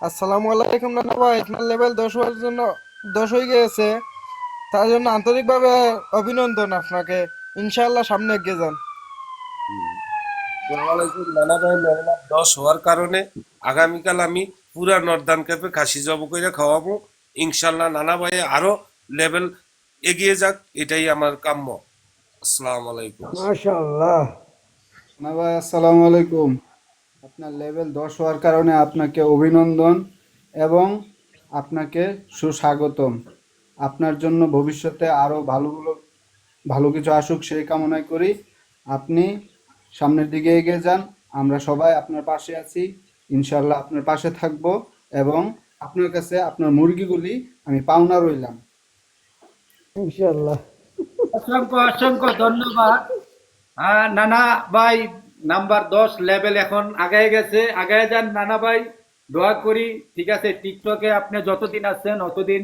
আসসালামু আলাইকুম নানা ভাই, আপনার লেভেল 10 হওয়ার জন্য 10 হয়ে গিয়েছে, তার জন্য আন্তরিকভাবে অভিনন্দন আপনাকে। ইনশাআল্লাহ সামনে এগিয়ে যান। আসসালামু আলাইকুম নানা ভাই, মেহনত 10 হওয়ার কারণে আগামীকাল আমি পুরা নর্দান ক্যাপে খাসি জব করে খাওয়াবো। ইনশাল্লাহ নানা ভাই আরো লেভেল এগিয়ে যাক, এটাই আমার কাম্য। আসসালামু আলাইকুম। মাশাআল্লাহ। না ভাই, আসসালামু আলাইকুম। আপনার লেভেল 10 হওয়ার কারণে আপনাকে অভিনন্দন এবং আপনাকে সুস্বাগতম। আপনার জন্য ভবিষ্যতে আরও ভালো কিছু আসুক সেই কামনাই করি। আপনি সামনের দিকে এগিয়ে যান, আমরা সবাই আপনার পাশে আছি। ইনশাল্লাহ আপনার পাশে থাকব এবং আপনার কাছে আপনার মুরগিগুলি আমি পাওনা রইলাম। ইনশাল্লাহ। অসংখ্য অসংখ্য ধন্যবাদ। নানা ভাই নাম্বার 10 লেভেল এখন আগায় গেছে, আগায় যান নানা ভাই, দোয়া করি। ঠিক আছে, টিকটকে আপনি যতদিন আছেন অতদিন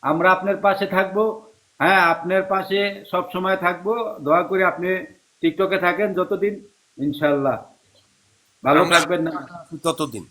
আমরা আপনার পাশে থাকবো। হ্যাঁ, আপনার পাশে সব সময় থাকবো। দোয়া করি আপনি টিকটকে থাকেন যতদিন, ইনশাল্লাহ ভালো আমরা থাকবেন না। ততদিন।